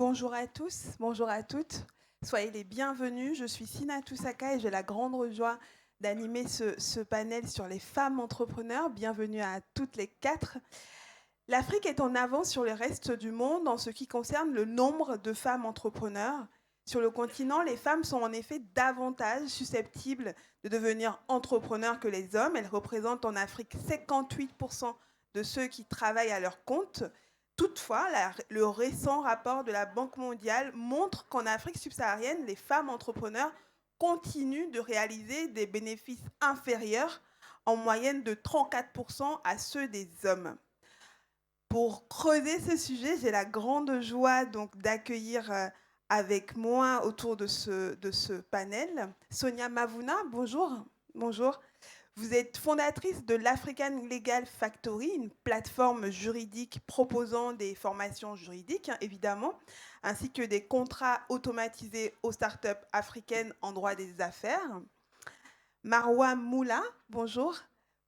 Bonjour à tous, bonjour à toutes. Soyez les bienvenus. Je suis Sina Toussaka et j'ai la grande joie d'animer ce panel sur les femmes entrepreneurs. Bienvenue à toutes les quatre. L'Afrique est en avance sur le reste du monde en ce qui concerne le nombre de femmes entrepreneurs. Sur le continent, les femmes sont en effet davantage susceptibles de devenir entrepreneurs que les hommes. Elles représentent en Afrique 58% de ceux qui travaillent à leur compte. Toutefois, le récent rapport de la Banque mondiale montre qu'en Afrique subsaharienne, les femmes entrepreneurs continuent de réaliser des bénéfices inférieurs, en moyenne de 34% à ceux des hommes. Pour creuser ce sujet, j'ai la grande joie donc d'accueillir avec moi autour de ce panel Sonia Mavuna. Bonjour. Bonjour. Vous êtes fondatrice de l'African Legal Factory, une plateforme juridique proposant des formations juridiques, évidemment, ainsi que des contrats automatisés aux startups africaines en droit des affaires. Marwa Moula, bonjour.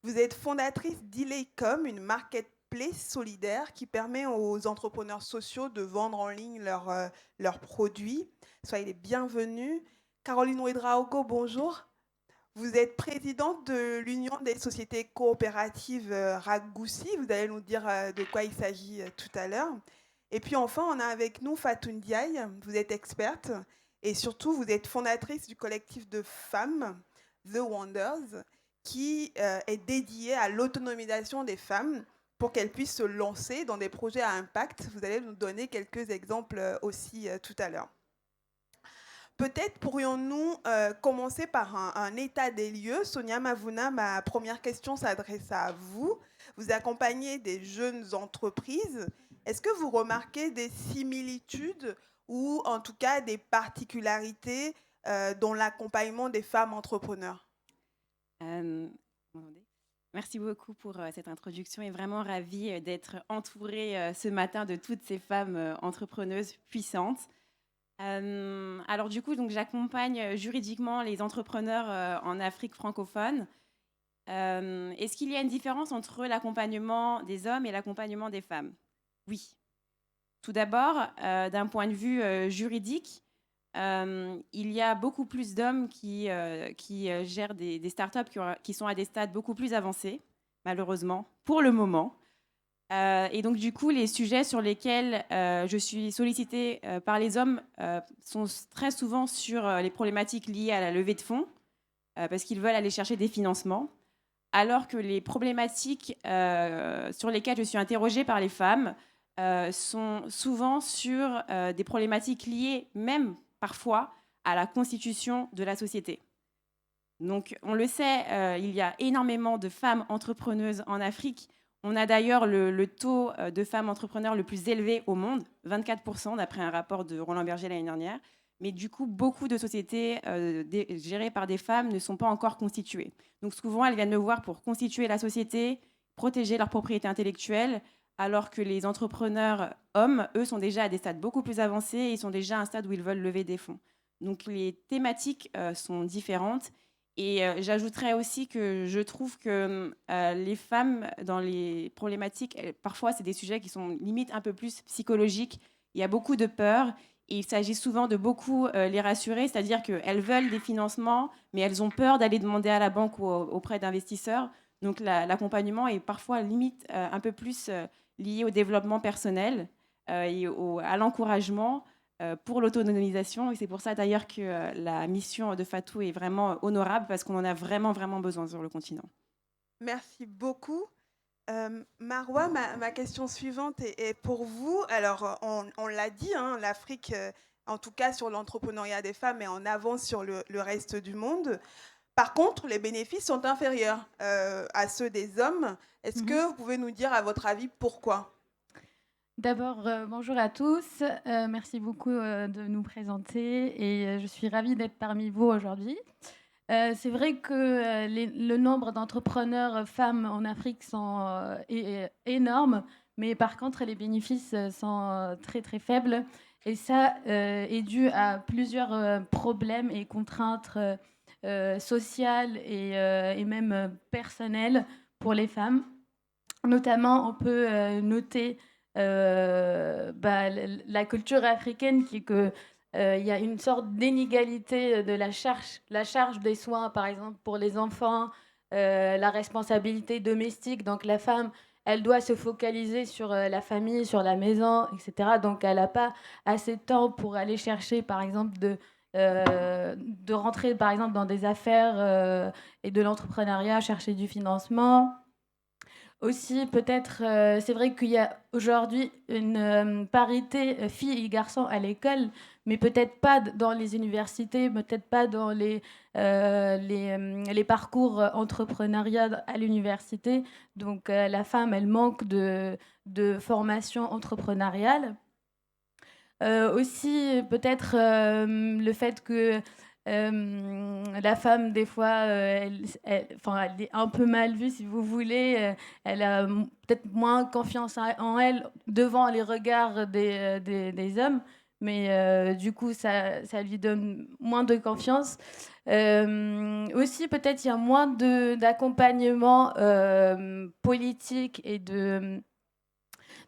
Vous êtes fondatrice d'Ilecom, une marketplace solidaire qui permet aux entrepreneurs sociaux de vendre en ligne leurs produits. Soyez les bienvenus. Caroline Ouedraogo, bonjour. Vous êtes présidente de l'Union des sociétés coopératives Ragoussi. Vous allez nous dire de quoi il s'agit tout à l'heure. Et puis enfin, on a avec nous Fatou Ndiaye. Vous êtes experte et surtout, vous êtes fondatrice du collectif de femmes The Wonders, qui est dédié à l'autonomisation des femmes pour qu'elles puissent se lancer dans des projets à impact. Vous allez nous donner quelques exemples aussi tout à l'heure. Peut-être pourrions-nous commencer par un état des lieux. Sonia Mavuna, ma première question s'adresse à vous. Vous accompagnez des jeunes entreprises. Est-ce que vous remarquez des similitudes ou en tout cas des particularités dans l'accompagnement des femmes entrepreneurs? Merci beaucoup pour cette introduction et vraiment ravie d'être entourée ce matin de toutes ces femmes entrepreneuses puissantes. Alors du coup, donc, j'accompagne juridiquement les entrepreneurs en Afrique francophone. Est-ce qu'il y a une différence entre l'accompagnement des hommes et l'accompagnement des femmes? Oui. Tout d'abord, d'un point de vue juridique, il y a beaucoup plus d'hommes qui gèrent des startups qui sont à des stades beaucoup plus avancés, malheureusement, pour le moment. Et donc, du coup, les sujets sur lesquels je suis sollicitée par les hommes sont très souvent sur les problématiques liées à la levée de fonds, parce qu'ils veulent aller chercher des financements, alors que les problématiques sur lesquelles je suis interrogée par les femmes sont souvent sur des problématiques liées même parfois à la constitution de la société. Donc, on le sait, il y a énormément de femmes entrepreneuses en Afrique. On a d'ailleurs le taux de femmes entrepreneurs le plus élevé au monde, 24%, d'après un rapport de Roland Berger l'année dernière. Mais du coup, beaucoup de sociétés gérées par des femmes ne sont pas encore constituées. Donc souvent, elles viennent me voir pour constituer la société, protéger leur propriété intellectuelle, alors que les entrepreneurs hommes, eux, sont déjà à des stades beaucoup plus avancés et ils sont déjà à un stade où ils veulent lever des fonds. Donc les thématiques sont différentes. Et j'ajouterais aussi que je trouve que les femmes, dans les problématiques, parfois, c'est des sujets qui sont limite un peu plus psychologiques. Il y a beaucoup de peur et il s'agit souvent de beaucoup les rassurer, c'est-à-dire qu'elles veulent des financements, mais elles ont peur d'aller demander à la banque ou auprès d'investisseurs. Donc l'accompagnement est parfois limite un peu plus lié au développement personnel et à l'encouragement pour l'autonomisation. Et c'est pour ça d'ailleurs que la mission de Fatou est vraiment honorable parce qu'on en a vraiment, vraiment besoin sur le continent. Merci beaucoup. Marwa, ma question suivante est pour vous. Alors, on l'a dit, hein, l'Afrique, en tout cas sur l'entrepreneuriat des femmes, est en avance sur le reste du monde. Par contre, les bénéfices sont inférieurs à ceux des hommes. Est-ce que vous pouvez nous dire, à votre avis, pourquoi? D'abord, bonjour à tous. Merci beaucoup de nous présenter et je suis ravie d'être parmi vous aujourd'hui. C'est vrai que le nombre d'entrepreneurs femmes en Afrique est énorme, mais par contre, les bénéfices sont très, très faibles. Et ça est dû à plusieurs problèmes et contraintes sociales et même personnelles pour les femmes. Notamment, on peut noter la culture africaine qui est que il y a une sorte d'inégalité de la charge des soins, par exemple, pour les enfants, la responsabilité domestique. Donc, la femme, elle doit se focaliser sur la famille, sur la maison, etc. Donc, elle n'a pas assez de temps pour aller chercher, par exemple, de rentrer, par exemple, dans des affaires et de l'entrepreneuriat, chercher du financement. Aussi, peut-être, c'est vrai qu'il y a aujourd'hui une parité filles et garçons à l'école, mais peut-être pas dans les universités, peut-être pas dans les parcours entrepreneuriat à l'université. Donc, la femme, elle manque de formation entrepreneuriale. Aussi, peut-être le fait que la femme, des fois, enfin, elle est un peu mal vue, si vous voulez. Elle a peut-être moins confiance en elle devant les regards des hommes, mais du coup, ça lui donne moins de confiance. Aussi, peut-être il y a moins d'accompagnement politique et de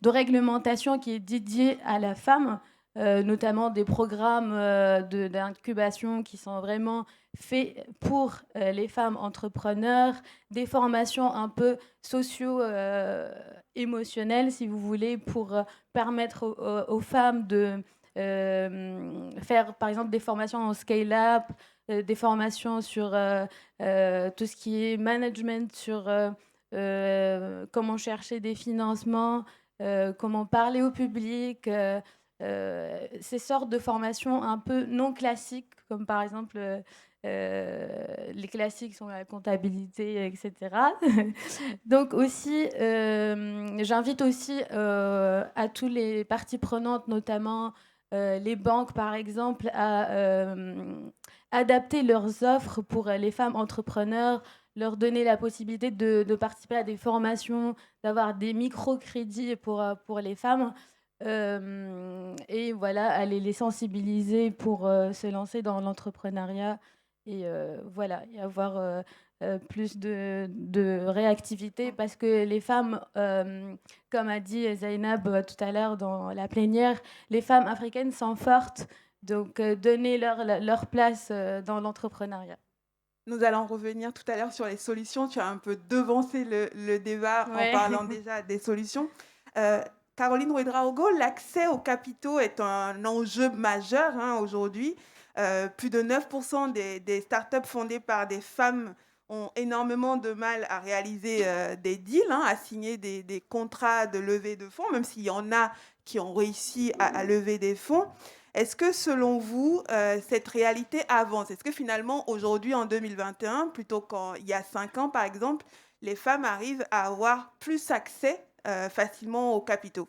réglementation qui est dédiée à la femme, notamment des programmes d'incubation qui sont vraiment faits pour les femmes entrepreneurs, des formations un peu socio-émotionnelles, si vous voulez, pour permettre aux femmes de faire, par exemple, des formations en scale-up, des formations sur tout ce qui est management, sur comment chercher des financements, comment parler au public, ces sortes de formations un peu non classiques, comme par exemple les classiques sont la comptabilité, etc. Donc aussi, j'invite aussi à tous les parties prenantes, notamment les banques par exemple, à adapter leurs offres pour les femmes entrepreneurs, leur donner la possibilité de participer à des formations, d'avoir des microcrédits pour les femmes. Et voilà, aller les sensibiliser pour se lancer dans l'entrepreneuriat et voilà, y avoir plus de réactivité parce que les femmes, comme a dit Zainab tout à l'heure dans la plénière, les femmes africaines sont fortes, donc donner leur place dans l'entrepreneuriat. Nous allons revenir tout à l'heure sur les solutions. Tu as un peu devancé le débat en Ouais. parlant déjà des solutions. Euh, Caroline Ouedraogo, l'accès aux capitaux est un enjeu majeur aujourd'hui. Plus de 9% des startups fondées par des femmes ont énormément de mal à réaliser des deals, à signer des contrats de levée de fonds, même s'il y en a qui ont réussi à lever des fonds. Est-ce que selon vous, cette réalité avance? Est-ce que finalement, aujourd'hui, en 2021, plutôt qu'il y a 5 ans, par exemple, les femmes arrivent à avoir plus accès facilement aux capitaux?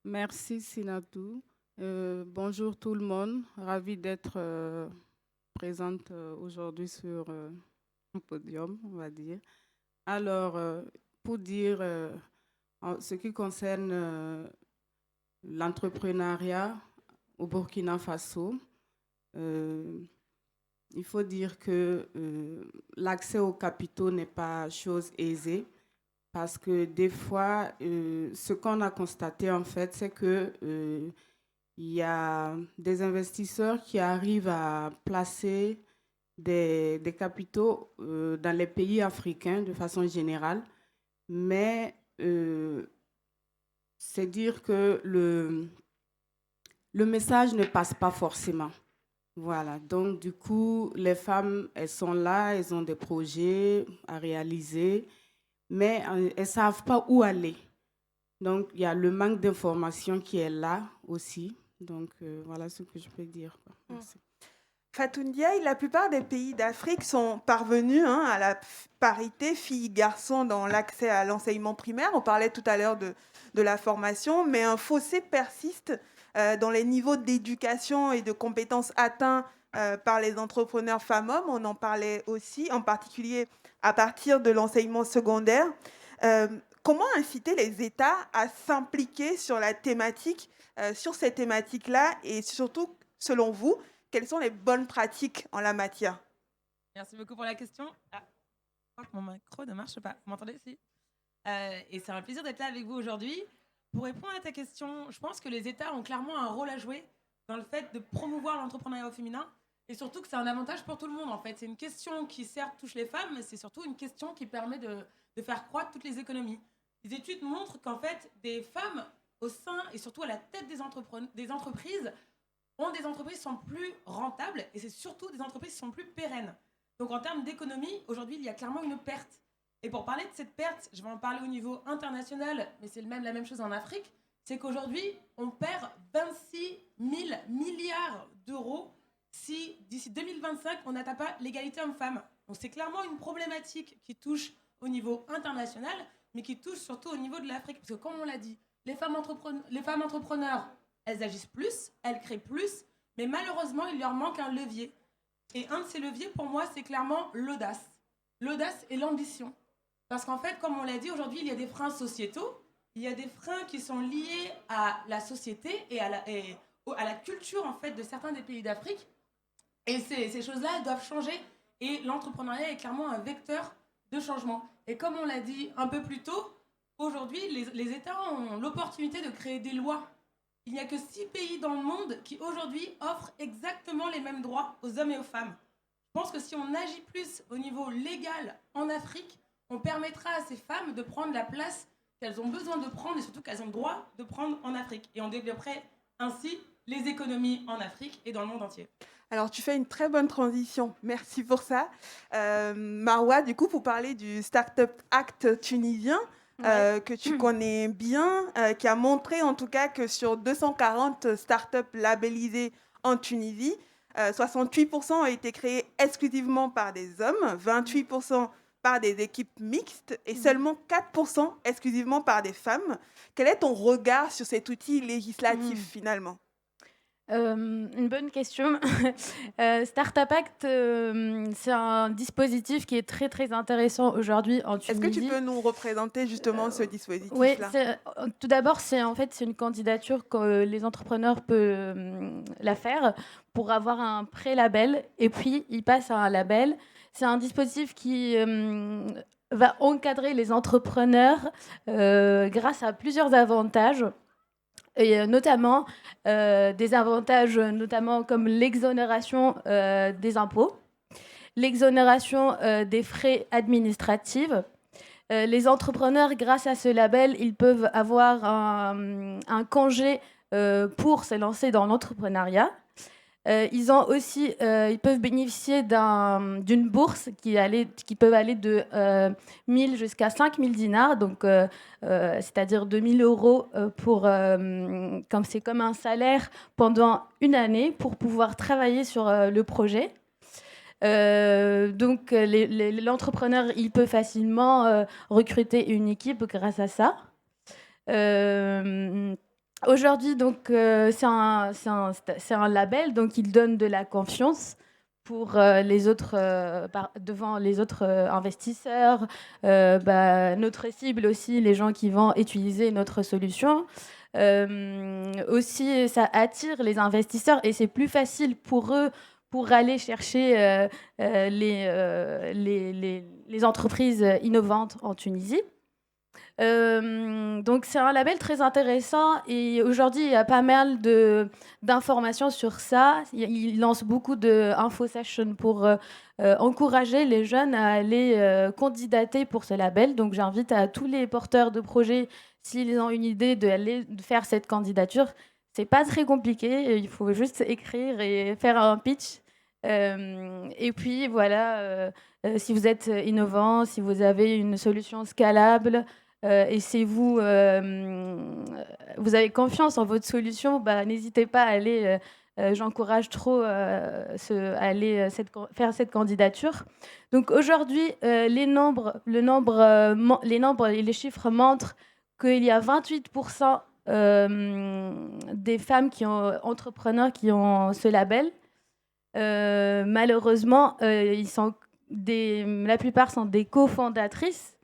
Merci Sinatou. Bonjour tout le monde, ravie d'être présente aujourd'hui sur un podium, on va dire. Alors, pour dire en ce qui concerne l'entrepreneuriat au Burkina Faso, il faut dire que l'accès aux capitaux n'est pas chose aisée. Parce que des fois, ce qu'on a constaté en fait, c'est que il y a des investisseurs qui arrivent à placer des capitaux dans les pays africains de façon générale, mais c'est dire que le message ne passe pas forcément. Voilà, donc du coup, les femmes, elles sont là, elles ont des projets à réaliser, mais elles ne savent pas où aller. Donc, il y a le manque d'information qui est là aussi. Donc, voilà ce que je peux dire. Merci. Fatou Ndiaye, la plupart des pays d'Afrique sont parvenus à la parité filles-garçons dans l'accès à l'enseignement primaire. On parlait tout à l'heure de la formation, mais un fossé persiste dans les niveaux d'éducation et de compétences atteints par les entrepreneurs femmes-hommes. On en parlait aussi, en particulier à partir de l'enseignement secondaire. Comment inciter les États à s'impliquer sur la thématique, sur ces thématiques-là, et surtout, selon vous, quelles sont les bonnes pratiques en la matière? Merci beaucoup pour la question. Je crois que mon micro ne marche pas. Vous m'entendez ici? Et c'est un plaisir d'être là avec vous aujourd'hui. Pour répondre à ta question, je pense que les États ont clairement un rôle à jouer dans le fait de promouvoir l'entrepreneuriat au féminin et surtout que c'est un avantage pour tout le monde en fait. C'est une question qui certes touche les femmes, mais c'est surtout une question qui permet de faire croître toutes les économies. Les études montrent qu'en fait, des femmes au sein et surtout à la tête des entreprises ont des entreprises qui sont plus rentables et c'est surtout des entreprises qui sont plus pérennes. Donc en termes d'économie, aujourd'hui, il y a clairement une perte. Et pour parler de cette perte, je vais en parler au niveau international, mais c'est la même chose en Afrique, c'est qu'aujourd'hui, on perd 26 000 milliards d'euros si d'ici 2025, on n'atteint pas l'égalité homme-femme. Donc c'est clairement une problématique qui touche au niveau international, mais qui touche surtout au niveau de l'Afrique. Parce que comme on l'a dit, les femmes entrepreneurs, elles agissent plus, elles créent plus, mais malheureusement, il leur manque un levier. Et un de ces leviers, pour moi, c'est clairement l'audace. L'audace et l'ambition. Parce qu'en fait, comme on l'a dit, aujourd'hui, il y a des freins sociétaux, il y a des freins qui sont liés à la société et à la culture en fait, de certains des pays d'Afrique. Et ces choses-là, elles doivent changer. Et l'entrepreneuriat est clairement un vecteur de changement. Et comme on l'a dit un peu plus tôt, aujourd'hui, les États ont l'opportunité de créer des lois. Il n'y a que 6 pays dans le monde qui, aujourd'hui, offrent exactement les mêmes droits aux hommes et aux femmes. Je pense que si on agit plus au niveau légal en Afrique, on permettra à ces femmes de prendre la place qu'elles ont besoin de prendre et surtout qu'elles ont le droit de prendre en Afrique. Et on développerait ainsi les économies en Afrique et dans le monde entier. Alors, tu fais une très bonne transition. Merci pour ça. Marwa, du coup, pour parler du Startup Act tunisien, que tu connais bien, qui a montré en tout cas que sur 240 startups labellisées en Tunisie, 68% ont été créés exclusivement par des hommes, 28% par des équipes mixtes et seulement 4% exclusivement par des femmes. Quel est ton regard sur cet outil législatif finalement ? Une bonne question. Startup Act, c'est un dispositif qui est très très intéressant aujourd'hui en Tunisie. Est-ce que tu peux nous représenter justement ce dispositif-là ? Oui, tout d'abord, c'est une candidature que les entrepreneurs peuvent la faire pour avoir un pré-label et puis ils passent à un label. C'est un dispositif qui va encadrer les entrepreneurs grâce à plusieurs avantages. Et notamment des avantages notamment comme l'exonération des impôts, l'exonération des frais administratifs. Les entrepreneurs, grâce à ce label, ils peuvent avoir un congé pour se lancer dans l'entrepreneuriat. Ils peuvent bénéficier d'une bourse qui peut aller de 1000 jusqu'à 5000 dinars, donc c'est-à-dire 2000 euros comme c'est comme un salaire pendant une année pour pouvoir travailler sur le projet. Donc l'entrepreneur il peut facilement recruter une équipe grâce à ça. Aujourd'hui, donc, c'est un label, donc il donne de la confiance pour devant les autres investisseurs, notre cible aussi, les gens qui vont utiliser notre solution. Aussi, ça attire les investisseurs et c'est plus facile pour eux pour aller chercher les entreprises innovantes en Tunisie. Donc c'est un label très intéressant et aujourd'hui il y a pas mal d'informations sur ça. Il lance beaucoup d'info sessions pour encourager les jeunes à aller candidater pour ce label. Donc j'invite à tous les porteurs de projets, s'ils ont une idée de faire cette candidature, c'est pas très compliqué, il faut juste écrire et faire un pitch. Et puis voilà, si vous êtes innovant, si vous avez une solution scalable, et si vous avez confiance en votre solution, n'hésitez pas à aller. J'encourage trop aller faire cette candidature. Donc aujourd'hui, les nombres et les chiffres montrent qu'il y a 28% des femmes entrepreneurs qui ont ce label. Malheureusement, la plupart sont des cofondatrices.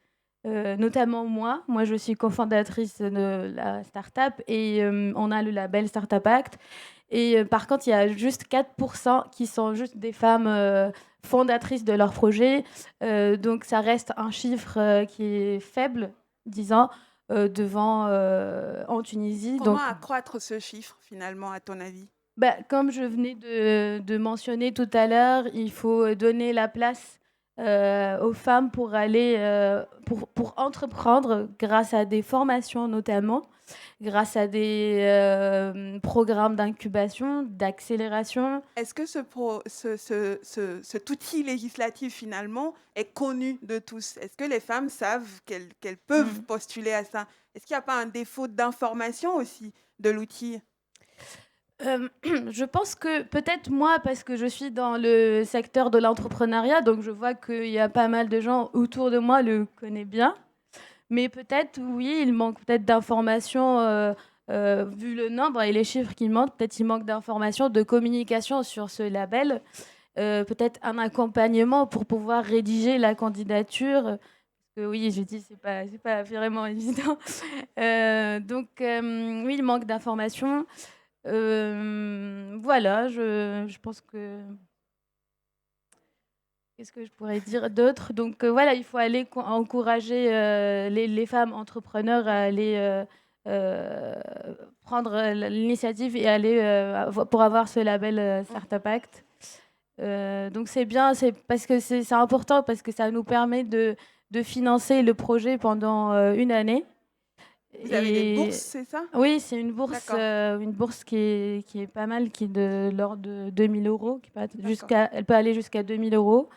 Notamment moi. Moi, je suis cofondatrice de la start-up et on a le label Startup Act. Et par contre, il y a juste 4% qui sont juste des femmes fondatrices de leur projet. Donc, ça reste un chiffre qui est faible 10 ans en Tunisie. Comment Donc, accroître ce chiffre, finalement, à ton avis? bah, comme je venais de mentionner tout à l'heure, il faut donner la place aux femmes pour aller, pour entreprendre grâce à des formations notamment, grâce à des programmes d'incubation, d'accélération. Est-ce que cet outil législatif, finalement, est connu de tous? Est-ce que les femmes savent qu'elles peuvent Mm. postuler à ça? Est-ce qu'il n'y a pas un défaut d'information aussi de l'outil? Je pense que peut-être moi, parce que je suis dans le secteur de l'entrepreneuriat, donc je vois qu'il y a pas mal de gens autour de moi le connaissent bien. Mais peut-être, oui, il manque peut-être d'informations, vu le nombre et les chiffres qu'il manque, peut-être il manque d'informations, de communication sur ce label, peut-être un accompagnement pour pouvoir rédiger la candidature. Parce que oui, je dis, c'est pas vraiment évident. Donc, oui, il manque d'informations. Voilà, je pense que... Qu'est-ce que je pourrais dire d'autre? Donc voilà, il faut aller encourager les femmes entrepreneurs à aller euh, prendre l'initiative et aller pour avoir ce label Startup Act. Donc c'est bien, c'est parce que c'est important parce que ça nous permet de financer le projet pendant une année. Vous avez des bourses, Et c'est ça? oui, c'est D'accord, une bourse qui est pas mal, qui est de l'ordre de 2000 euros, d'accord. elle peut aller jusqu'à 2000 euros.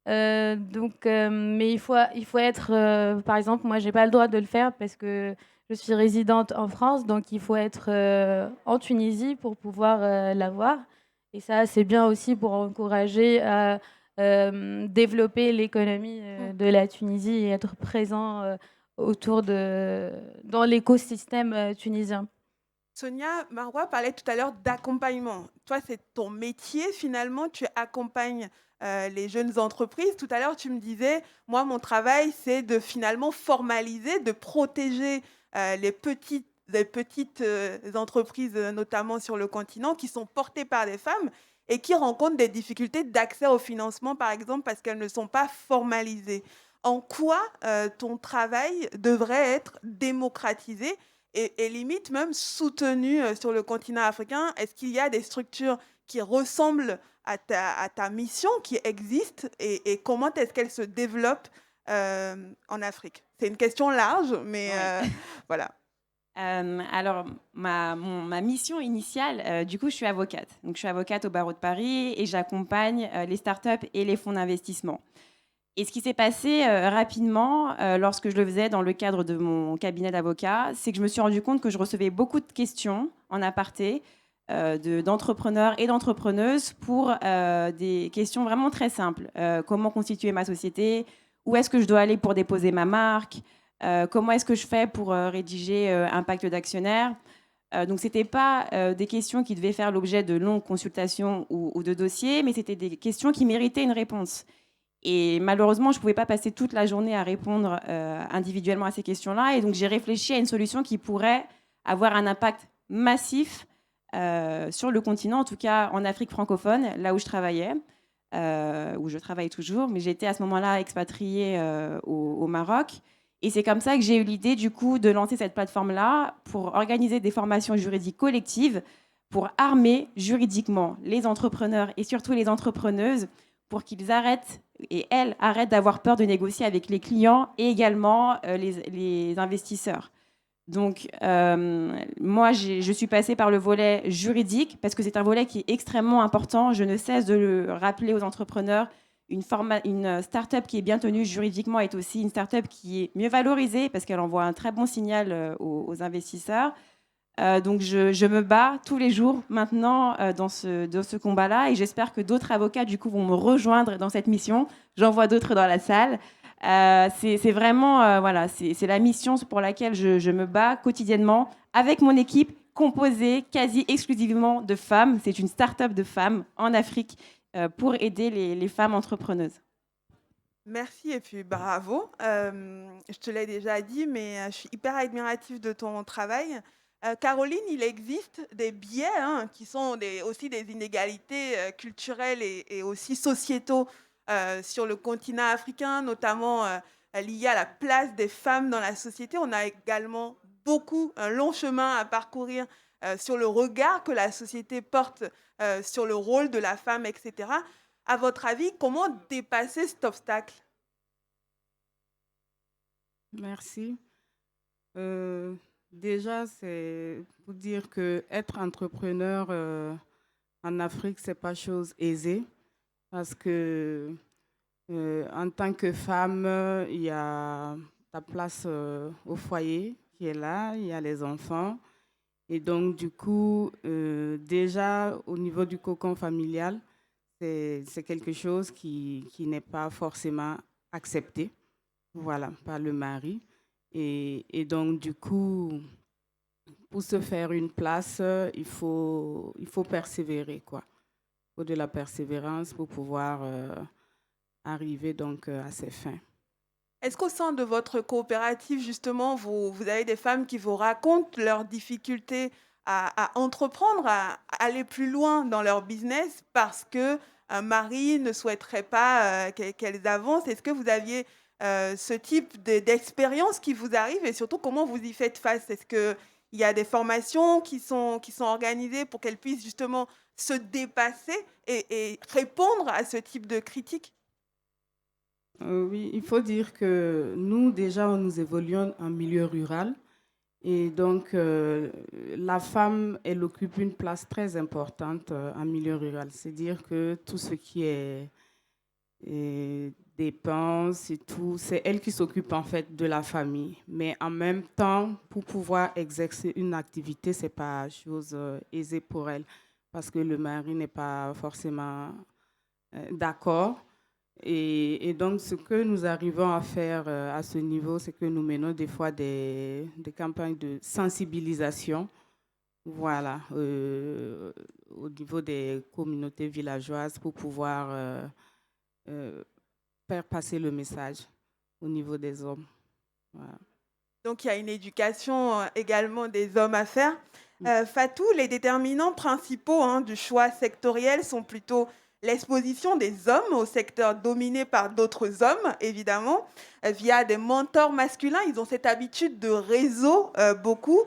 Donc, mais il faut être, par exemple, moi, j'ai pas le droit de le faire parce que je suis résidente en France, donc il faut être en Tunisie pour pouvoir l'avoir. Et ça, c'est bien aussi pour encourager à développer l'économie Mm. de la Tunisie et être présent dans l'écosystème tunisien. Sonia Marois parlait tout à l'heure d'accompagnement. Toi, c'est ton métier finalement, tu accompagnes les jeunes entreprises. Tout à l'heure, tu me disais, moi, mon travail, c'est de finalement formaliser, de protéger les petites entreprises, notamment sur le continent, qui sont portées par des femmes et qui rencontrent des difficultés d'accès au financement, par exemple, parce qu'elles ne sont pas formalisées. En quoi ton travail devrait être démocratisé et limite même soutenu sur le continent africain? Est-ce qu'il y a des structures qui ressemblent à ta mission, qui existent, et comment est-ce qu'elles se développent en Afrique? C'est une question large, mais Oui. voilà. Alors, ma mission initiale, du coup, je suis avocate. Donc, je suis avocate au barreau de Paris et j'accompagne les startups et les fonds d'investissement. Et ce qui s'est passé rapidement lorsque je le faisais dans le cadre de mon cabinet d'avocat, c'est que je me suis rendu compte que je recevais beaucoup de questions en aparté d'entrepreneurs et d'entrepreneuses pour des questions vraiment très simples. Comment constituer ma société? Où est-ce que je dois aller pour déposer ma marque? Comment est-ce que je fais pour rédiger un pacte d'actionnaires? Donc, ce n'était pas des questions qui devaient faire l'objet de longues consultations ou de dossiers, mais c'était des questions qui méritaient une réponse. Et malheureusement, je ne pouvais pas passer toute la journée à répondre individuellement à ces questions-là. Et donc, j'ai réfléchi à une solution qui pourrait avoir un impact massif sur le continent, en tout cas en Afrique francophone, là où je travaillais, où je travaille toujours. Mais j'étais à ce moment-là expatriée au Maroc. Et c'est comme ça que j'ai eu l'idée, du coup, de lancer cette plateforme-là pour organiser des formations juridiques collectives, pour armer juridiquement les entrepreneurs et surtout les entrepreneuses pour qu'ils arrêtent et elles arrêtent d'avoir peur de négocier avec les clients et également les investisseurs. Donc, moi, je suis passée par le volet juridique parce que c'est un volet qui est extrêmement important. Je ne cesse de le rappeler aux entrepreneurs. Une start-up qui est bien tenue juridiquement est aussi une start-up qui est mieux valorisée parce qu'elle envoie un très bon signal aux investisseurs. Donc, je me bats tous les jours maintenant dans ce combat-là et j'espère que d'autres avocats, du coup, vont me rejoindre dans cette mission. J'en vois d'autres dans la salle. C'est vraiment, voilà, c'est la mission pour laquelle je me bats quotidiennement avec mon équipe composée quasi exclusivement de femmes. C'est une start-up de femmes en Afrique pour aider les femmes entrepreneuses. Merci et puis bravo. Je te l'ai déjà dit, mais je suis hyper admirative de ton travail. Caroline, il existe des biais qui sont aussi des inégalités culturelles et aussi sociétaux sur le continent africain, notamment liées à la place des femmes dans la société. On a également un long chemin à parcourir sur le regard que la société porte sur le rôle de la femme, etc. À votre avis, comment dépasser cet obstacle? Merci. Déjà, c'est pour dire que être entrepreneur en Afrique, c'est pas chose aisée parce que en tant que femme, il y a ta place au foyer qui est là, il y a les enfants. Et donc, du coup, déjà, au niveau du cocon familial, c'est quelque chose qui n'est pas forcément accepté, voilà, par le mari. Et donc, du coup, pour se faire une place, il faut persévérer, quoi. Il faut de la persévérance pour pouvoir arriver donc à ses fins. Est-ce qu'au sein de votre coopérative, justement, vous avez des femmes qui vous racontent leurs difficultés à entreprendre, à aller plus loin dans leur business parce que un mari ne souhaiterait pas qu'elles avancent? Est-ce que vous aviez ce type d'expérience qui vous arrive et surtout comment vous y faites face? Est-ce qu'il y a des formations qui sont organisées pour qu'elles puissent justement se dépasser et répondre à ce type de critiques? Oui, il faut dire que nous, déjà, nous évoluons en milieu rural. Et donc, la femme, elle occupe une place très importante en milieu rural. C'est-à-dire que tout ce qui est dépenses et tout, c'est elle qui s'occupe en fait de la famille. Mais en même temps, pour pouvoir exercer une activité, c'est pas chose aisée pour elle parce que le mari n'est pas forcément d'accord. Et donc, ce que nous arrivons à faire à ce niveau, c'est que nous menons des fois des campagnes de sensibilisation, voilà, au niveau des communautés villageoises pour pouvoir faire passer le message au niveau des hommes. Voilà. Donc, il y a une éducation également des hommes à faire. Fatou, les déterminants principaux du choix sectoriel sont plutôt l'exposition des hommes au secteur dominé par d'autres hommes, évidemment, via des mentors masculins. Ils ont cette habitude de réseau, beaucoup.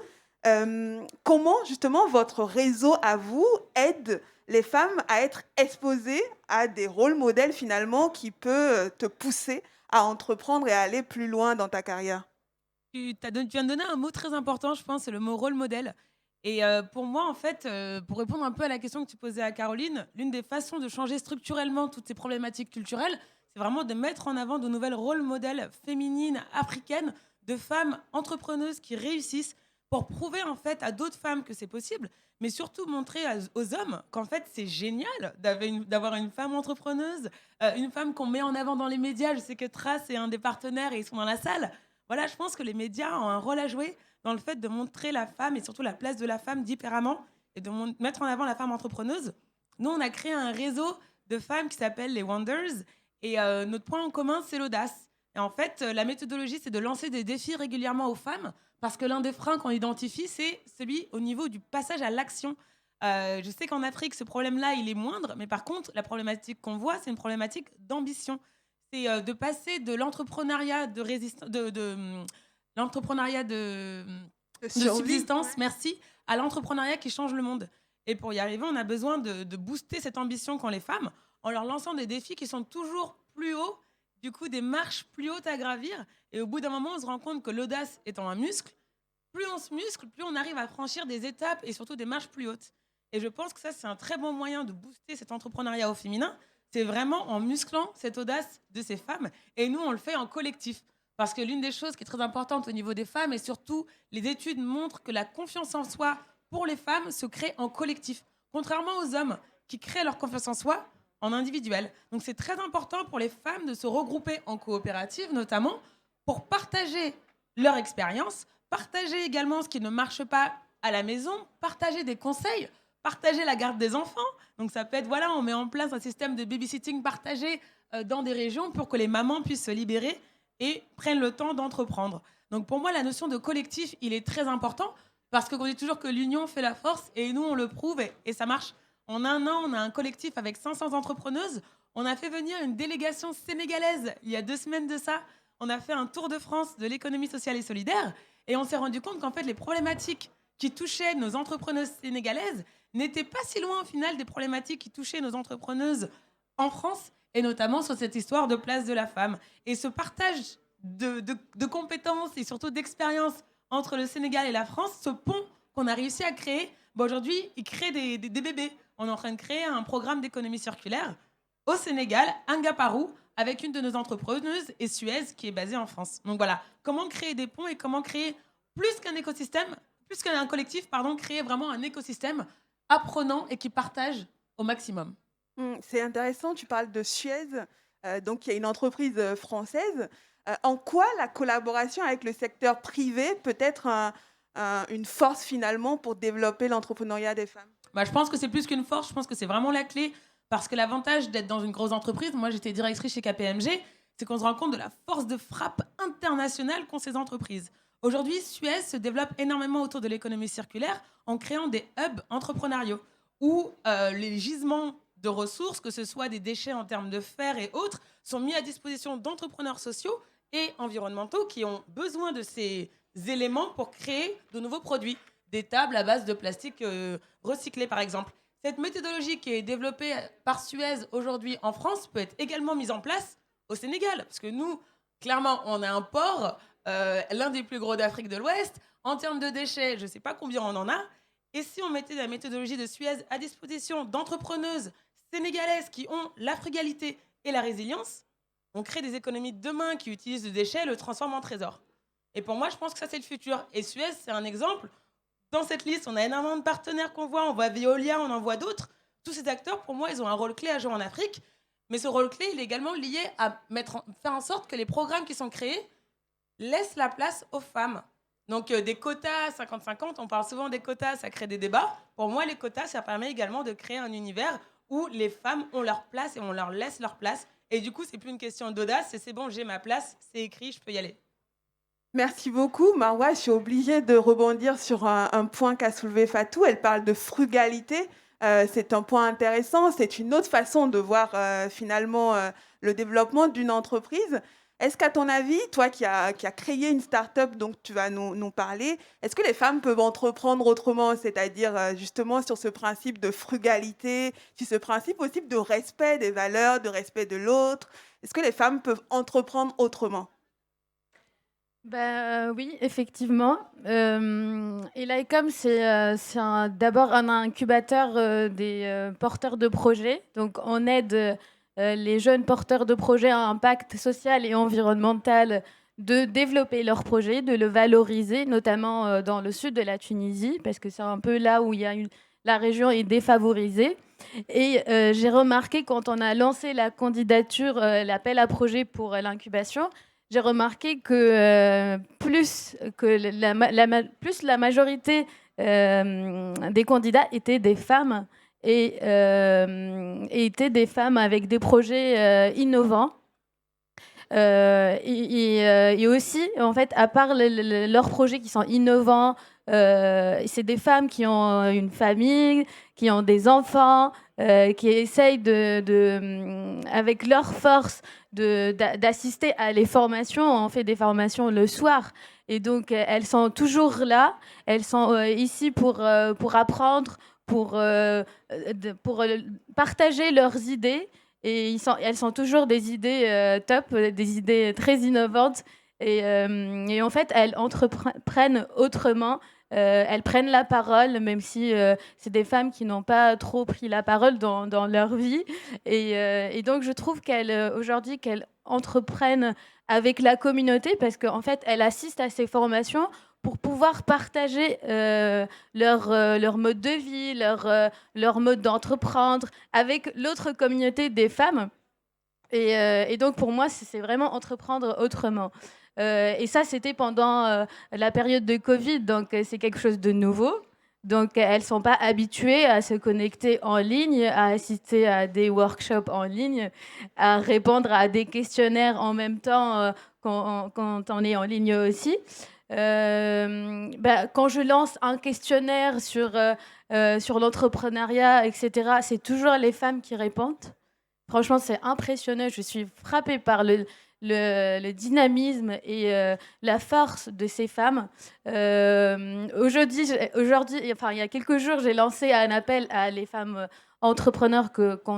Comment, justement, votre réseau à vous aide les femmes à être exposées à des rôles modèles, finalement, qui peuvent te pousser à entreprendre et à aller plus loin dans ta carrière? Tu viens de donner un mot très important, je pense, c'est le mot rôle modèle. Et pour moi, en fait, pour répondre un peu à la question que tu posais à Caroline, l'une des façons de changer structurellement toutes ces problématiques culturelles, c'est vraiment de mettre en avant de nouvelles rôles modèles féminines, africaines, de femmes entrepreneuses qui réussissent pour prouver en fait à d'autres femmes que c'est possible, mais surtout montrer aux hommes qu'en fait c'est génial d'avoir une femme entrepreneuse, une femme qu'on met en avant dans les médias. Je sais que Trace est un des partenaires et ils sont dans la salle. Voilà, je pense que les médias ont un rôle à jouer dans le fait de montrer la femme et surtout la place de la femme différemment et de mettre en avant la femme entrepreneuse. Nous, on a créé un réseau de femmes qui s'appelle les Wonders et notre point en commun, c'est l'audace. Et en fait, la méthodologie, c'est de lancer des défis régulièrement aux femmes parce que l'un des freins qu'on identifie, c'est celui au niveau du passage à l'action. Je sais qu'en Afrique, ce problème-là, il est moindre, mais par contre, la problématique qu'on voit, c'est une problématique d'ambition. C'est de passer de l'entrepreneuriat l'entrepreneuriat de subsistance, Ouais. merci, à l'entrepreneuriat qui change le monde. Et pour y arriver, on a besoin de booster cette ambition qu'ont les femmes en leur lançant des défis qui sont toujours plus hauts, du coup des marches plus hautes à gravir. Et au bout d'un moment, on se rend compte que l'audace étant un muscle, plus on se muscle, plus on arrive à franchir des étapes et surtout des marches plus hautes. Et je pense que ça, c'est un très bon moyen de booster cet entrepreneuriat au féminin. C'est vraiment en musclant cette audace de ces femmes. Et nous, on le fait en collectif. Parce que l'une des choses qui est très importante au niveau des femmes, et surtout, les études montrent que la confiance en soi pour les femmes se crée en collectif. Contrairement aux hommes qui créent leur confiance en soi en individuel. Donc c'est très important pour les femmes de se regrouper en coopérative, notamment, pour partager leur expérience, partager également ce qui ne marche pas à la maison, partager des conseils, partager la garde des enfants. Donc ça peut être, voilà, on met en place un système de babysitting partagé dans des régions pour que les mamans puissent se libérer et prennent le temps d'entreprendre. Donc pour moi, la notion de collectif, il est très important parce qu'on dit toujours que l'union fait la force et nous, on le prouve et ça marche. En un an, on a un collectif avec 500 entrepreneuses. On a fait venir une délégation sénégalaise il y a 2 semaines de ça. on a fait un tour de France de l'économie sociale et solidaire et on s'est rendu compte qu'en fait, les problématiques qui touchaient nos entrepreneuses sénégalaises n'étaient pas si loin au final des problématiques qui touchaient nos entrepreneuses en France et notamment sur cette histoire de place de la femme. Et ce partage de compétences et surtout d'expériences entre le Sénégal et la France, ce pont qu'on a réussi à créer, aujourd'hui, il crée des bébés. On est en train de créer un programme d'économie circulaire au Sénégal, à Ngaparou, avec une de nos entrepreneuses, et Suez, qui est basée en France. Donc voilà, comment créer des ponts et comment créer plus qu'un écosystème, plus qu'un collectif, créer vraiment un écosystème apprenant et qui partage au maximum. C'est intéressant, tu parles de Suez, donc il y a une entreprise française. En quoi la collaboration avec le secteur privé peut être une force finalement pour développer l'entrepreneuriat des femmes? Je pense que c'est plus qu'une force, je pense que c'est vraiment la clé. Parce que l'avantage d'être dans une grosse entreprise, moi j'étais directrice chez KPMG, c'est qu'on se rend compte de la force de frappe internationale qu'ont ces entreprises. Aujourd'hui, Suez se développe énormément autour de l'économie circulaire en créant des hubs entrepreneuriaux où les gisements de ressources, que ce soit des déchets en termes de fer et autres, sont mis à disposition d'entrepreneurs sociaux et environnementaux qui ont besoin de ces éléments pour créer de nouveaux produits. Des tables à base de plastique recyclé, par exemple. Cette méthodologie qui est développée par Suez aujourd'hui en France peut être également mise en place au Sénégal. Parce que nous, clairement, on a un port, l'un des plus gros d'Afrique de l'Ouest. En termes de déchets, je ne sais pas combien on en a. Et si on mettait la méthodologie de Suez à disposition d'entrepreneuses sénégalaises qui ont la frugalité et la résilience, on crée des économies de demain qui utilisent le déchet et le transforment en trésor. Et pour moi, je pense que ça, c'est le futur. Et Suez, c'est un exemple. Dans cette liste, on a énormément de partenaires qu'on voit. On voit Veolia, on en voit d'autres. Tous ces acteurs, pour moi, ils ont un rôle clé à jouer en Afrique. Mais ce rôle clé, il est également lié à faire en sorte que les programmes qui sont créés laissent la place aux femmes. Donc, des quotas 50-50, on parle souvent des quotas, ça crée des débats. Pour moi, les quotas, ça permet également de créer un univers où les femmes ont leur place et on leur laisse leur place. Et du coup, c'est plus une question d'audace, c'est bon, j'ai ma place, c'est écrit, je peux y aller. Merci beaucoup. Marwa, je suis obligée de rebondir sur un point qu'a soulevé Fatou. Elle parle de frugalité. C'est un point intéressant. C'est une autre façon de voir finalement le développement d'une entreprise. Est-ce qu'à ton avis, toi qui as créé une start-up dont tu vas nous parler, est-ce que les femmes peuvent entreprendre autrement, c'est-à-dire justement sur ce principe de frugalité, sur ce principe aussi de respect des valeurs, de respect de l'autre? Est-ce que les femmes peuvent entreprendre autrement? Oui, effectivement. Et l'ICOM, c'est d'abord un incubateur des porteurs de projets. Donc, on aide les jeunes porteurs de projets à impact social et environnemental de développer leur projet, de le valoriser, notamment dans le sud de la Tunisie, parce que c'est un peu là où la région est défavorisée. Et j'ai remarqué quand on a lancé la candidature, l'appel à projet pour l'incubation, j'ai remarqué que plus la majorité des candidats étaient des femmes et étaient des femmes avec des projets innovants. Et aussi, en fait, à part leurs projets qui sont innovants, c'est des femmes qui ont une famille, qui ont des enfants, qui essayent avec leur force d'assister à les formations. On fait des formations le soir. Et donc, elles sont toujours là. Elles sont ici pour apprendre, pour partager leurs idées. Et elles sont toujours des idées top, des idées très innovantes. Et en fait, elles entreprennent autrement. Elles prennent la parole, même si c'est des femmes qui n'ont pas trop pris la parole dans leur vie. Et donc, je trouve aujourd'hui, qu'elles entreprennent avec la communauté parce qu'en fait, elles assistent à ces formations pour pouvoir partager leur mode de vie, leur mode d'entreprendre avec l'autre communauté des femmes. Et donc, pour moi, c'est vraiment entreprendre autrement. Et ça, c'était pendant la période de Covid, donc c'est quelque chose de nouveau. Donc, elles ne sont pas habituées à se connecter en ligne, à assister à des workshops en ligne, à répondre à des questionnaires en même temps quand on est en ligne aussi. Quand je lance un questionnaire sur l'entrepreneuriat, etc., c'est toujours les femmes qui répondent. Franchement, c'est impressionnant. Je suis frappée par le dynamisme et la force de ces femmes. Aujourd'hui, enfin, il y a quelques jours, j'ai lancé un appel à les femmes entrepreneurs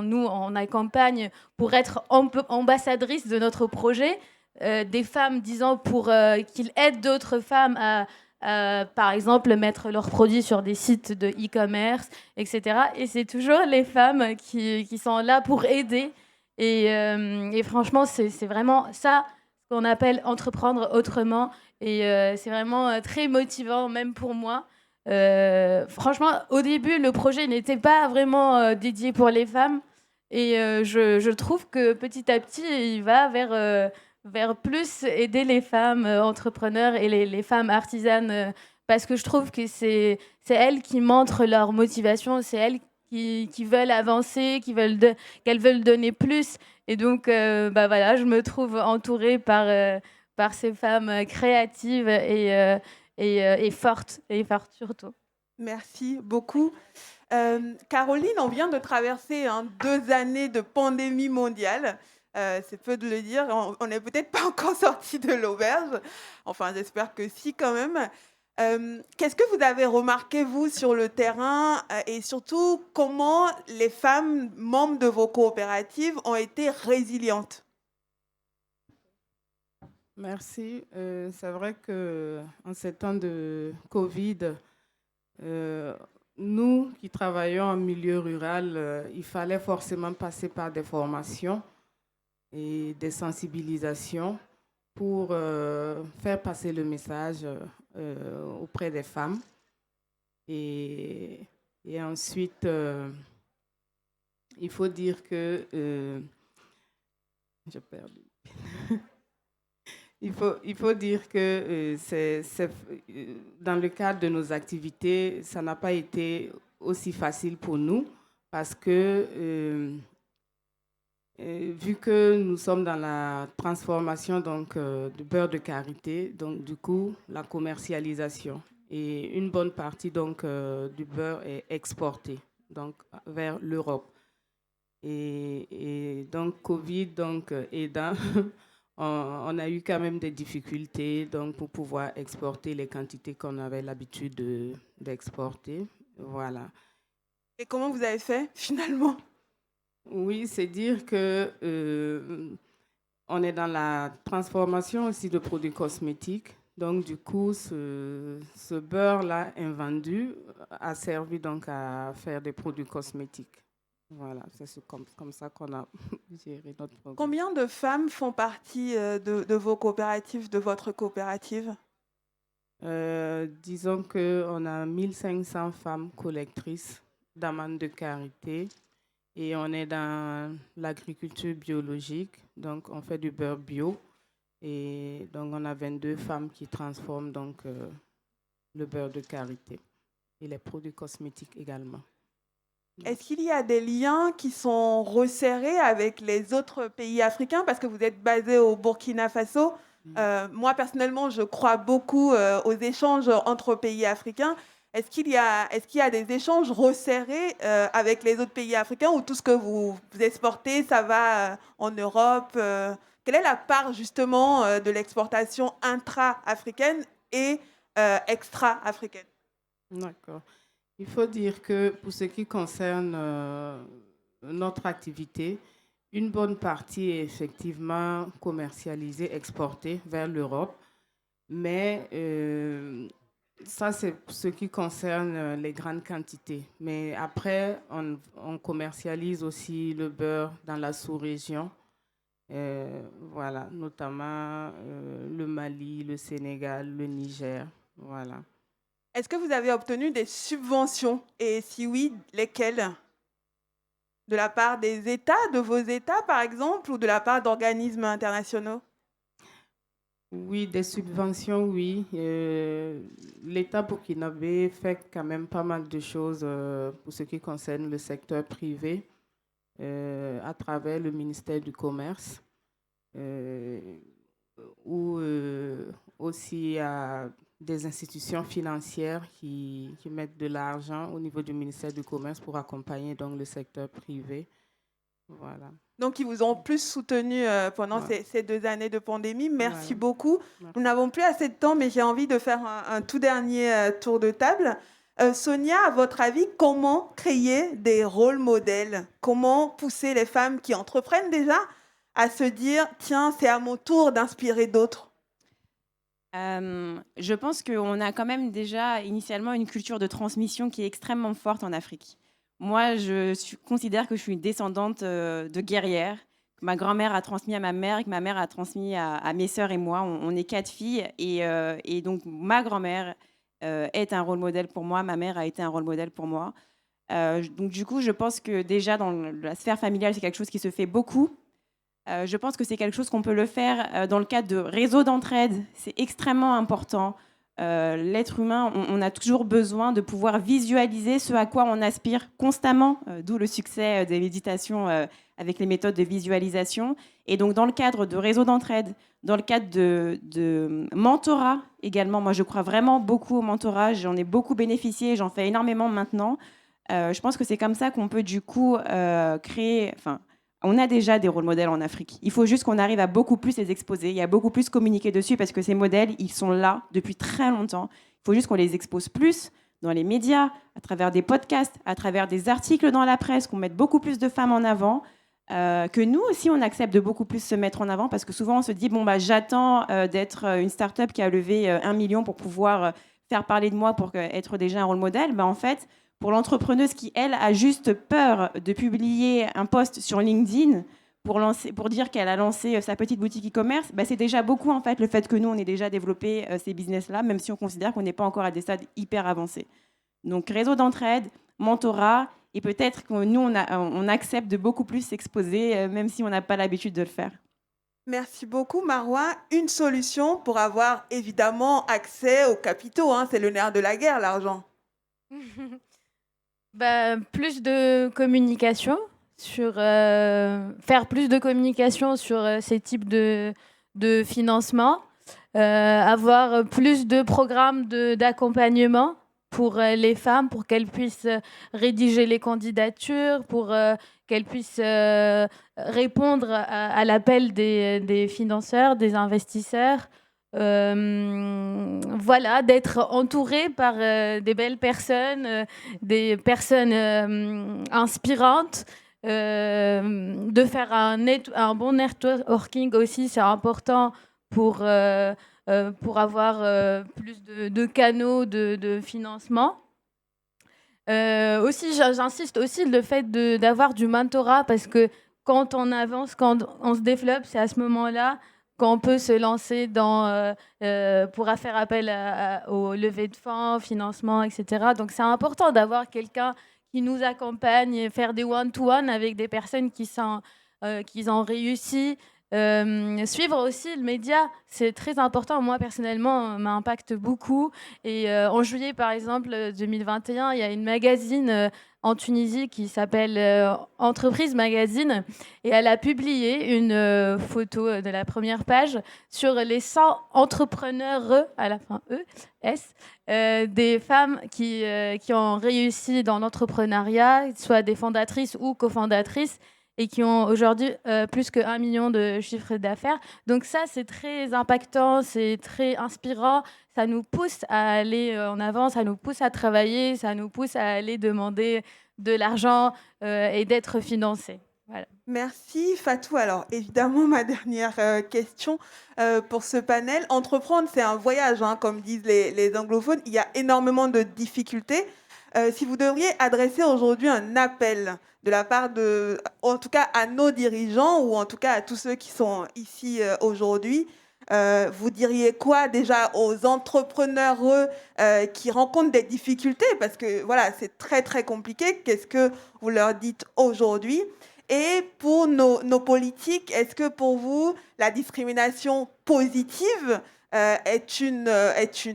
nous on accompagne pour être ambassadrices de notre projet. Des femmes disant pour qu'ils aident d'autres femmes à par exemple, mettre leurs produits sur des sites de e-commerce, etc. Et c'est toujours les femmes qui sont là pour aider. Et franchement, c'est vraiment ça qu'on appelle entreprendre autrement. Et c'est vraiment très motivant, même pour moi. Franchement, au début, le projet n'était pas vraiment dédié pour les femmes. Et je trouve que petit à petit, il va vers plus aider les femmes entrepreneurs et les femmes artisanes parce que je trouve que c'est elles qui montrent leur motivation, c'est elles qui veulent avancer, qu'elles veulent donner plus. Et donc, voilà, je me trouve entourée par ces femmes créatives et fortes surtout. Merci beaucoup. Caroline, on vient de traverser 2 années de pandémie mondiale. C'est peu de le dire. On n'est peut-être pas encore sorti de l'auberge. Enfin, j'espère que si, quand même. Qu'est-ce que vous avez remarqué, vous, sur le terrain et surtout, comment les femmes membres de vos coopératives ont été résilientes? Merci. C'est vrai qu'en ces temps de Covid, nous qui travaillons en milieu rural, il fallait forcément passer par des formations et des sensibilisations pour faire passer le message auprès des femmes. Et ensuite, il faut dire que... j'ai perdu. Il faut dire que dans le cadre de nos activités, ça n'a pas été aussi facile pour nous parce que vu que nous sommes dans la transformation du beurre de karité, donc du coup la commercialisation et une bonne partie du beurre est exportée donc vers l'Europe et donc Covid aidant. On a eu quand même des difficultés pour pouvoir exporter les quantités qu'on avait l'habitude d'exporter. Voilà. Et comment vous avez fait, finalement? Oui, c'est dire que on est dans la transformation aussi de produits cosmétiques. Donc, du coup, ce beurre-là invendu a servi donc à faire des produits cosmétiques. Voilà, c'est comme ça qu'on a géré notre programme. Combien de femmes font partie de vos coopératives, de votre coopérative? Disons qu'on a 1500 femmes collectrices d'amandes de karité et on est dans l'agriculture biologique, donc on fait du beurre bio et donc on a 22 femmes qui transforment donc le beurre de karité et les produits cosmétiques également. Est-ce qu'il y a des liens qui sont resserrés avec les autres pays africains parce que vous êtes basé au Burkina Faso? Moi, personnellement, je crois beaucoup aux échanges entre pays africains. Est-ce qu'il y a des échanges resserrés avec les autres pays africains ou tout ce que vous exportez, ça va en Europe? Quelle est la part justement de l'exportation intra-africaine et extra-africaine? D'accord. Il faut dire que pour ce qui concerne notre activité, une bonne partie est effectivement commercialisée, exportée vers l'Europe. Mais ça, c'est pour ce qui concerne les grandes quantités. Mais après, on commercialise aussi le beurre dans la sous-région. Voilà, notamment le Mali, le Sénégal, le Niger. Voilà. Est-ce que vous avez obtenu des subventions? Et si oui, lesquelles? De la part des États, de vos États par exemple, ou de la part d'organismes internationaux? Oui, des subventions, oui. L'État burkinabé fait quand même pas mal de choses pour ce qui concerne le secteur privé à travers le ministère du Commerce ou aussi à des institutions financières qui mettent de l'argent au niveau du ministère du Commerce pour accompagner donc le secteur privé. Voilà. Donc, ils vous ont plus soutenu pendant Ouais. ces 2 années de pandémie. Merci Voilà. beaucoup. Merci. Nous n'avons plus assez de temps, mais j'ai envie de faire un tout dernier tour de table. Sonia, à votre avis, comment créer des rôles modèles? Comment pousser les femmes qui entreprennent déjà à se dire, tiens, c'est à mon tour d'inspirer d'autres? Je pense qu'on a quand même déjà initialement une culture de transmission qui est extrêmement forte en Afrique. Moi, considère que je suis une descendante de guerrières. Ma grand-mère a transmis à ma mère, que ma mère a transmis à mes sœurs et moi. On est 4 filles et donc ma grand-mère est un rôle modèle pour moi. Ma mère a été un rôle modèle pour moi. Donc du coup, je pense que déjà dans la sphère familiale, c'est quelque chose qui se fait beaucoup. Je pense que c'est quelque chose qu'on peut le faire dans le cadre de réseaux d'entraide. C'est extrêmement important. L'être humain, on a toujours besoin de pouvoir visualiser ce à quoi on aspire constamment, d'où le succès des méditations avec les méthodes de visualisation. Et donc, dans le cadre de réseaux d'entraide, dans le cadre de mentorat également, moi, je crois vraiment beaucoup au mentorat. J'en ai beaucoup bénéficié, j'en fais énormément maintenant. Je pense que c'est comme ça qu'on peut, du coup, créer... Enfin, on a déjà des rôles modèles en Afrique. Il faut juste qu'on arrive à beaucoup plus les exposer, il y a beaucoup plus communiquer dessus parce que ces modèles, ils sont là depuis très longtemps. Il faut juste qu'on les expose plus dans les médias, à travers des podcasts, à travers des articles dans la presse, qu'on mette beaucoup plus de femmes en avant, que nous aussi, on accepte de beaucoup plus se mettre en avant parce que souvent, on se dit, bon, bah, j'attends d'être une start-up qui a levé 1 million pour pouvoir faire parler de moi pour être déjà un rôle modèle. Bah, en fait, pour l'entrepreneuse qui, elle, a juste peur de publier un post sur LinkedIn pour dire qu'elle a lancé sa petite boutique e-commerce, bah, c'est déjà beaucoup, en fait, le fait que nous, on ait déjà développé ces business-là, même si on considère qu'on n'est pas encore à des stades hyper avancés. Donc, réseau d'entraide, mentorat, et peut-être que nous, on accepte de beaucoup plus s'exposer, même si on n'a pas l'habitude de le faire. Merci beaucoup, Marois. Une solution pour avoir évidemment accès aux capitaux, hein, c'est le nerf de la guerre, l'argent. Plus de communication faire plus de communication sur ces types de financement, avoir plus de programmes d'accompagnement pour les femmes, pour qu'elles puissent rédiger les candidatures, pour qu'elles puissent répondre à l'appel des financeurs, des investisseurs. Voilà, d'être entourée par des belles personnes, des personnes inspirantes, de faire un bon networking aussi, c'est important pour avoir plus de canaux de financement. Aussi, j'insiste aussi le fait d'avoir du mentorat parce que quand on avance, quand on se développe, c'est à ce moment-là qu'on peut se lancer pour faire appel aux levées de fonds, au financement, etc. Donc, c'est important d'avoir quelqu'un qui nous accompagne et faire des one-to-one avec des personnes qui ont réussi. Suivre aussi le média, c'est très important. Moi, personnellement, m'impacte beaucoup. Et en juillet, par exemple, 2021, il y a une magazine en Tunisie qui s'appelle Entreprise Magazine. Et elle a publié une photo de la première page sur les 100 entrepreneurs, à la fin des femmes qui ont réussi dans l'entrepreneuriat, soit des fondatrices ou cofondatrices, et qui ont aujourd'hui plus que 1 million de chiffre d'affaires. Donc ça, c'est très impactant, c'est très inspirant. Ça nous pousse à aller en avant, ça nous pousse à travailler, ça nous pousse à aller demander de l'argent et d'être financé. Voilà. Merci Fatou. Alors évidemment, ma dernière question pour ce panel. Entreprendre, c'est un voyage, hein, comme disent les anglophones. Il y a énormément de difficultés. Si vous devriez adresser aujourd'hui un appel de la part en tout cas à nos dirigeants ou en tout cas à tous ceux qui sont ici aujourd'hui, vous diriez quoi déjà aux entrepreneurs qui rencontrent des difficultés? Parce que voilà, c'est très très compliqué. Qu'est-ce que vous leur dites aujourd'hui? Et pour nos politiques, est-ce que pour vous, la discrimination positive est une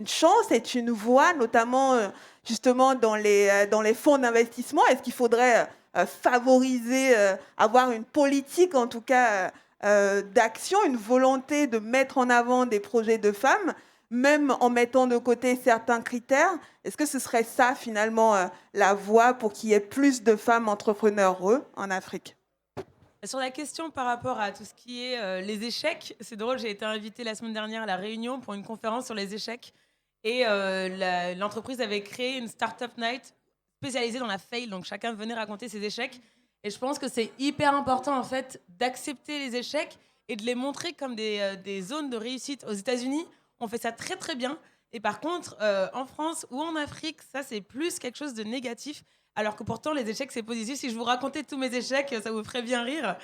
chance, est une voie, notamment justement dans les fonds d'investissement? Est-ce qu'il faudrait favoriser, avoir une politique en tout cas d'action, une volonté de mettre en avant des projets de femmes, même en mettant de côté certains critères? Est-ce que ce serait ça finalement la voie pour qu'il y ait plus de femmes entrepreneurs en Afrique? Sur la question par rapport à tout ce qui est les échecs, c'est drôle, j'ai été invitée la semaine dernière à La Réunion pour une conférence sur les échecs. Et l'entreprise avait créé une Startup Night spécialisée dans la fail. Donc chacun venait raconter ses échecs. Et je pense que c'est hyper important en fait d'accepter les échecs et de les montrer comme des zones de réussite. Aux États-Unis, on fait ça très très bien. Et par contre, en France ou en Afrique, ça c'est plus quelque chose de négatif. Alors que pourtant, les échecs, c'est positif. Si je vous racontais tous mes échecs, ça vous ferait bien rire.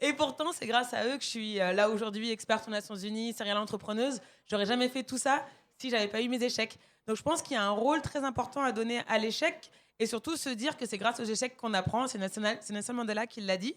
Et pourtant, c'est grâce à eux que je suis là aujourd'hui, experte aux Nations Unies, serial entrepreneuse. J'aurais jamais fait tout ça si j'avais pas eu mes échecs. Donc, je pense qu'il y a un rôle très important à donner à l'échec et surtout se dire que c'est grâce aux échecs qu'on apprend. C'est Nelson Mandela qui l'a dit.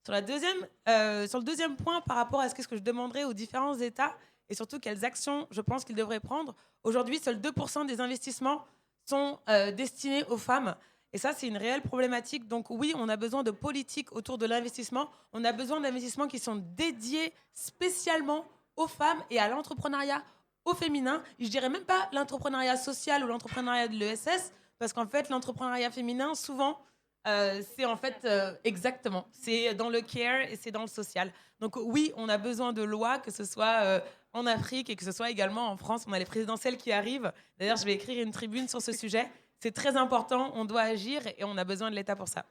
Sur le deuxième point, par rapport à ce que je demanderais aux différents États et surtout quelles actions je pense qu'ils devraient prendre, aujourd'hui, seuls 2% des investissements sont destinés aux femmes. Et ça, c'est une réelle problématique. Donc oui, on a besoin de politiques autour de l'investissement. On a besoin d'investissements qui sont dédiés spécialement aux femmes et à l'entrepreneuriat au féminin. Je dirais même pas l'entrepreneuriat social ou l'entrepreneuriat de l'ESS, parce qu'en fait, l'entrepreneuriat féminin, souvent, c'est en fait exactement. C'est dans le care et c'est dans le social. Donc oui, on a besoin de lois, que ce soit en Afrique et que ce soit également en France. On a les présidentielles qui arrivent. D'ailleurs, je vais écrire une tribune sur ce sujet. C'est très important, on doit agir et on a besoin de l'État pour ça.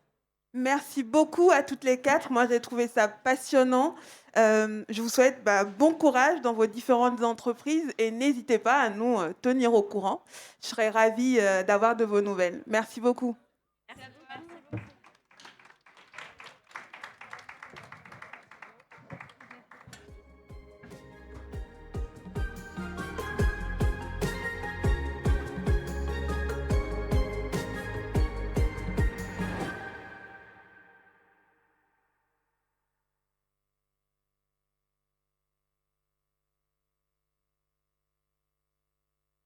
Merci beaucoup à toutes les quatre. Moi, j'ai trouvé ça passionnant. Je vous souhaite bon courage dans vos différentes entreprises et n'hésitez pas à nous tenir au courant. Je serais ravie d'avoir de vos nouvelles. Merci beaucoup. Merci à vous.